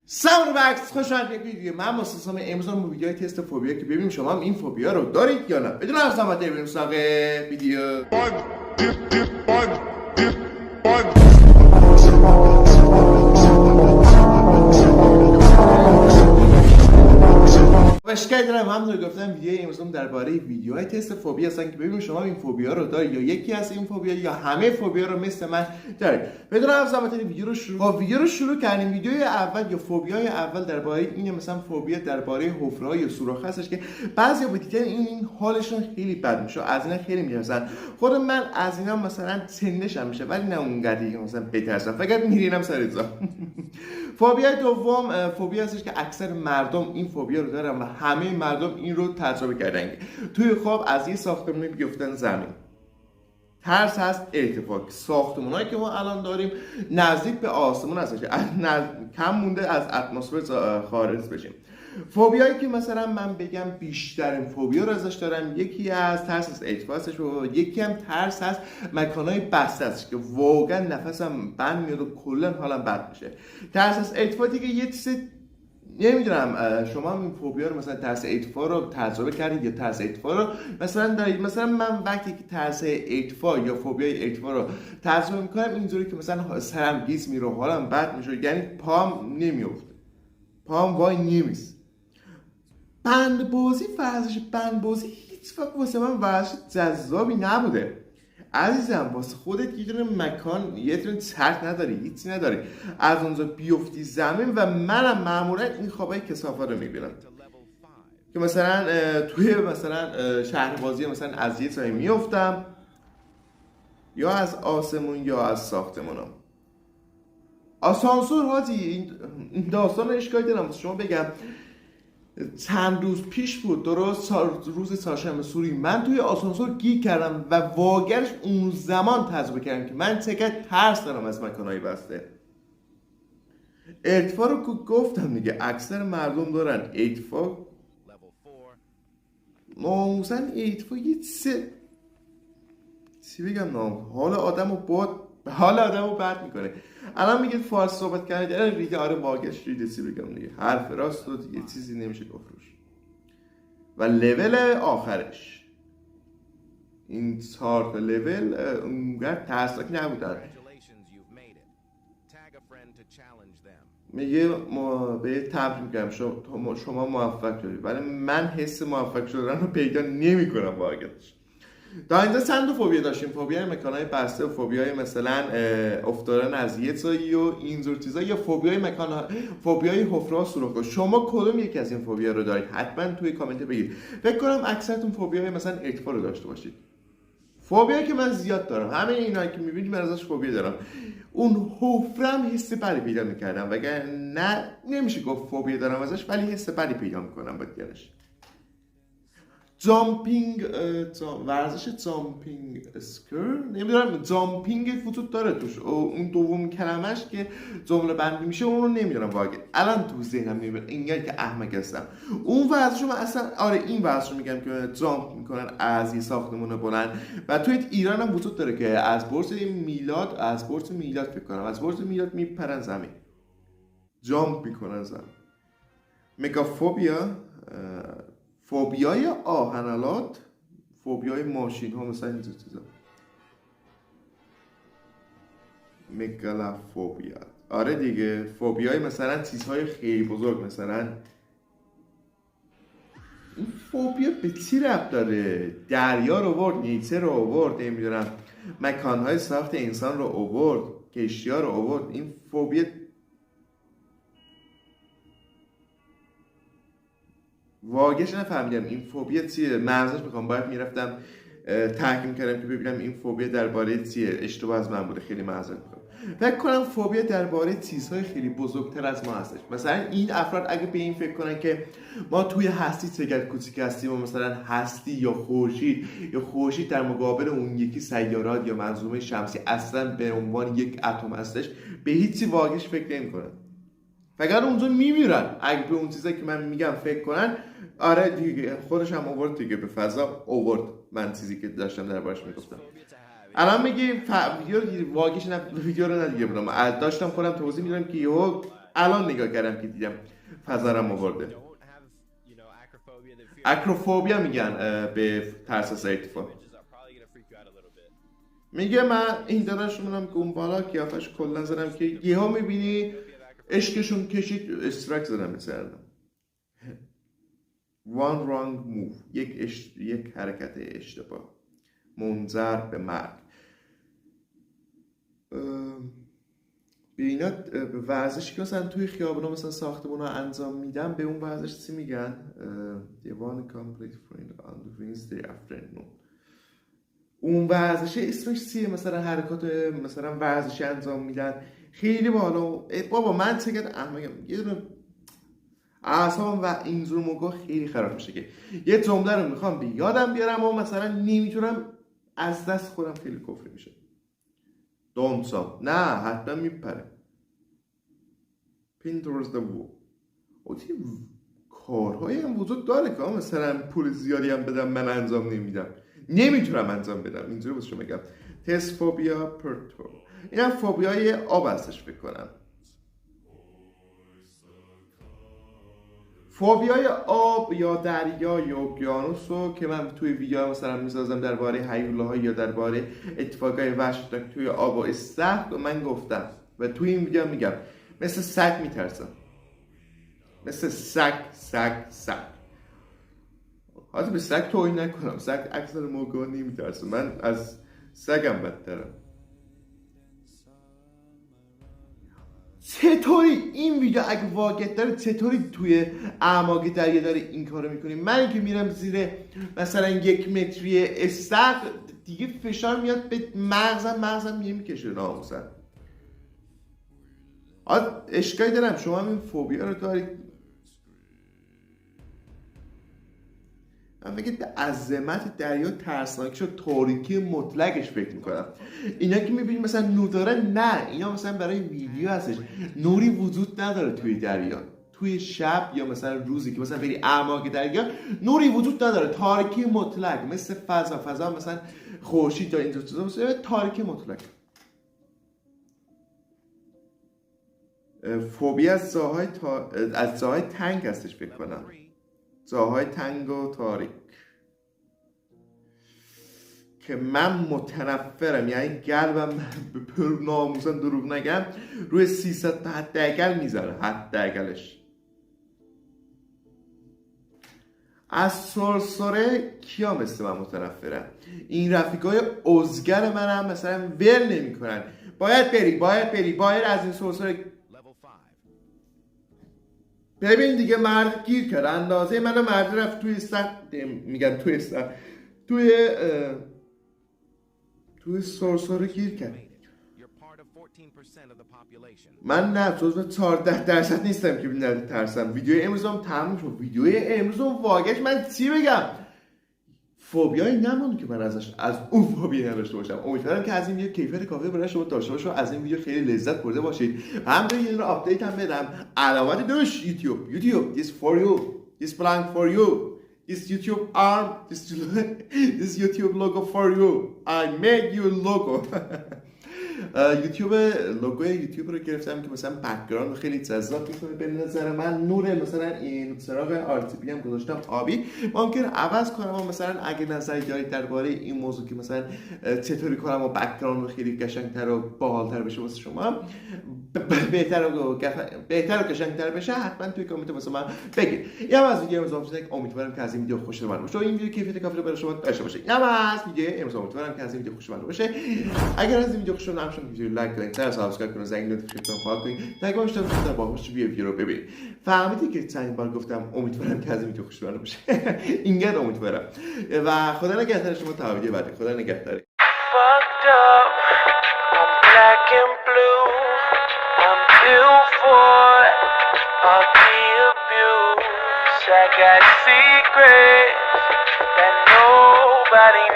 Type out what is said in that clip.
سلام بکس خوش آمدید به ویدیو. من مستسام امروز هم ویدیوهای تست فوبیا که ببینیم شما هم این فوبیا رو دارید یا نه. بدون از زحمت بریم سراغ ویدیو. اشکالی دارم همونطور گفتم ویدیو امروز درباره ویدیوهای تست فوبیا هستن که ببینیم شما این فوبیا رو دارید یا یکی از این فوبیا یا همه فوبیا رو مثل من دارید. بدون از زحمت ویدیو رو شروع کردیم. ویدیوی اول یا فوبیای اول درباره اینه، مثلا فوبیا درباره حفره‌ها یا سوراخ هستش که بعضیا با دیدن این حالشون خیلی بد میشه، از اینا خیلی میترسن. خود من از اینا مثلا سندشم میشه ولی نه اونقدری که مثلا بترسم، فقط میرینم سر جا. فوبیا دوم فوبیا هستش که اکثر مردم این فوبیا رو دارن و همه مردم این رو تجربه کردن. توی خواب از یه ساختمانی بیفتن زمین. ترس هست ارتفاع. ساختمانایی که ما الان داریم نزدیک به آسمون هستش، کم مونده از اتمسفر خارج بشیم. فوبیایی که مثلا من بگم بیشترین فوبیا رو ازش دارم، یکی از ترس از ارتفاع هستش و یکی هم ترس از مکانهای بسته است که واقعا نفسم بند میاد و کلا حالم بد میشه. ترس از ارتفاع دیگه یه چیز نمیدونم شما هم این فوبیا رو مثلا ترس ارتفاع رو تجربه کردید یا ترس ارتفاع رو مثلا دارید. مثلا من وقتی که ترس ارتفاع یا فوبیای ارتفاع رو تجربه میکنم اینجوری که مثلا سرم گیج میره، حالم بد میشه، یعنی پام نمیافته، پام وای نمیست. بندبازی، ورزش بندبازی هیچ وقت واسه من ورزش جذابی نبوده عزیزم. واسه خودت یه دونه مکان، یه دونه ترک نداری، هیچی نداری، از اونجا بیفتی زمین. و منم معمولا این خوابای کثافت رو میبینم که مثلا توی مثلا شهربازی مثلا از یه جایی میفتم یا از آسمون یا از ساختمونم. آسانسور حاجی، این داستان اشکالی دارم شما بگم. چند روز پیش بود، درست روز چهارشنبه سوری، من توی آسانسور گیر کردم و واقعاش اون زمان تجربه کردم که من چقدر ترس دارم از مکانهای بسته. ارتفاع رو گفتم دیگه، اکثر مردم دارن ارتفاع. ناموسن ارتفاع یه چی بگم، حال آدم رو بد میکنه. الان میگه فارسی صحبت کردن دیگه، آره واقعش ریده، چی بگم دیگه، حرف راست رو دیگه چیزی نمیشه گفت روش. و لول آخرش این 4 تا لول اونقدر ترسناک نبودن. میگه به تبریک میگم شما موفق شدید، ولی من حس موفق شدن رو پیدا نمیکنم واقعاش. تا اینجا چند تا فوبیا داشتیم: فوبیای مکانهای بسته و فوبیای مثلا افتادن از یه جایی و اینجور چیزا، یا فوبیای فوبیای حفره و سوراخ. شما کدوم یکی از این فوبیا رو دارید؟ حتما توی کامنت بگید. فکر کنم اکثرتون فوبیای مثلا ارتفاع رو داشته باشید. فوبیایی که من زیاد دارم، همه اینا که میبینید من ازش فوبیا دارم. اون حفرم حس بدی پیدا میکردم، وگرنه نمیشه گفت فوبیا دارم ازش، ولی حس بدی پیدا میکنم با دیدنش. ورزش جامپینگ اسکر، نمیدونم جامپینگ وجود داره توش، اون دوم کلمش که جمله بندی میشه اون رو نمیدونم واقعا الان تو ذهنم نمیاد، اینگار که احمق هستم. اون ورزش رو من اصلا، آره این ورزش رو میگم که جامپ میکنن از یه ساختمون بلند و توی ایران هم وجود داره که از برج میلاد فکر کنم، از برج میلاد میپرن زمین، جامپ میکنن زمین. مگافوبیا، فوبیای آهنالات، فوبیای ماشین ها، مثلا این چیزا. مگالافوبیا، آره دیگه، فوبیای مثلا چیزهای خیلی بزرگ. مثلا این فوبیا به چی ربط داره؟ دریا رو آورد، نیچه رو آورد، نمیدونم مکانهای ساخت انسان رو آورد، کشتی ها رو آورد. این فوبیا واقعش نفهمیدم این فوبیا چیه. مرزش میخوام، باید میرفتم تحقیق کردم که ببینم این فوبیا درباره چیه. اشتباه از من بوده، خیلی معذرت میخوام. فکر کنم فوبیا درباره چیزهای خیلی بزرگتر از ما هستش. مثلا این افراد اگه به این فکر کنن که ما توی هستی چقدر کوچیک هستیم و مثلا هستی یا خورشید در مقابل اون یکی سیارات یا منظومه شمسی اصلا به عنوان یک اتم هستش، به هیچی واقعش فکر نمیکنن، فقط اونجا میمیرن. اگه به اون چیزایی که من میگم فکر کنن، آره دیگه خودش هم آورد دیگه، به فضا آورد من چیزی که داشتم دربارش میگفتم. الان میگی ویدیو رو واقعش ویدیو رو ندیده بودم، داشتم خودم توضیح میدادم که یهو الان نگاه کردم که دیدم فزارم آورده. اکروفوبیا میگن به ترس از ارتفاع. میگه من این داداشمونم که اون بالا قیافش کلا زدم که یهو میبینی عشقشون کشید استراک زدم بسردم. one wrong move، یک حرکت اشتباه منظر به مرگ. به اینا به ورزشی که مثلا توی خیابونا مثلا ساختمونا انجام میدن به اون ورزش چی میگن؟ they want to complete friend on the Wednesday afternoon. اون ورزش اسمش چیه؟ مثلا حرکات مثلا ورزشی انجام میدن خیلی بالا. بابا من چقدر احمقم، یه دونه اعصابم و اینجور موقع خیلی خراب میشه که یه جمله رو میخوام به یادم بیارم و مثلا نمیتونم، از دست خودم خیلی کفری میشه. don't stop، نه حتما میپره. pin towards the wall. اوتی کارهایی هم وجود داره که مثلا پول زیادی هم بدم من انجام نمیدم، نمیتونم انجام بدم. اینجوری واسه شما میگم تست فوبیا پرتو، این هم فوبیای آب هستش فکر کنم. فوبیای آب یا دریا یا اقیانوس رو که من توی ویدیو مثلا میسازم درباره هیولاها یا درباره اتفاقای وحشتناک توی آب و استخر من گفتم و توی این ویدیو میگم مثل سگ میترسم، مثل سگ. حالا به سگ توهین نکنم، سگ اکثر موقع نمیترسم، من از سگم بدترم. چطوری این ویدیو اگه واقعیت داره چطوری توی اعماق دریا داره این کارو میکنی؟ من که میرم زیر مثلا 1 متری استخر دیگه فشار میاد به مغزم میکشه ناموسن. اشکالی دارم شما هم این فوبیا رو دارید. من فکر به عظمت دریا ترسناکش و تاریکی مطلقش فکر میکنم. اینا که میبینید مثلا نور داره، نه اینا مثلا برای ویدیو هستش، نوری وجود نداره توی دریا. توی شب یا مثلا روزی که مثلا بری اعماق دریا نوری وجود نداره، تاریکی مطلق، مثل فضا مثلا خورشید تا اینجا چیزا مثلا تاریکی مطلق. فوبیا از جاهای تنگ هستش فکر کنم، جاهای تنگ و تاریک که من متنفرم. یعنی قلبم به پر ناموسن دروغ نگم روی 300 تا حداقل میذاره، حداقلش. از سرسره کیا مثل من متنفرم؟ این رفیقای ازگر من هم مثلا ول نمی کنن، باید بری از این سرسره. ببین دیگه مرد گیر کرد، اندازه منو مرد رفت توی توی سرسره گیر کرد. من نه جزو 14% نیستم که نترسم. ویدیو امروزم تموم شد. ویدیو امروزم واقعش من چی بگم؟ فوبیایی نمونه که من از اون فوبیا نداشته باشم. امیدوارم که از این ویدیو کیفیت کافی برای شما داشته باشه و از این ویدیو خیلی لذت برده باشید. همونطور یه دونه آپدیت هم بدم. علامت دوش یوتیوب this for you, this blank for you, this YouTube arm, this YouTube logo for you. I made you logo. لوگوی یوتیوب رو گرفتم که مثلا بک‌گراند خیلی جذاب می‌کنه به نظر من. نور مثلا این چراغ RGB هم گذاشتم آبی، ممکن عوض کنم و مثلا اگه نظری دارید درباره این موضوع که مثلا چطوری کنم و بک‌گراند رو خیلی قشنگ‌تر و باحال‌تر بشه واسه شما، بهتر و قشنگ‌تر بشه، حتما توی کامنت واسه من بگید. یا از ویدیو امروز امیدوارم که از این ویدیو خوشتون اومد باشه و این ویدیو کیفیت کافی رو برای شما داشته باشه. یا از ویدیو امروز امیدوارم که از این ویدیو خوشتون اومد باشه. اگر از این ویدیو خوشتون اومد ویدیو لایک کنید، سابسکرایب کنید، زنگ نوتیفیکیشن فعال کنید تا اگه داشته باشید باهاش ویدیو رو ببینید. فهمیدی که چند بار گفتم امیدوارم که از این ویدیو خوشتون اومد باشه. اینقدر امیدوارم و خدا نگهدار شما تا ویدیو بعدی. خدا نگهدار. I got secrets that nobody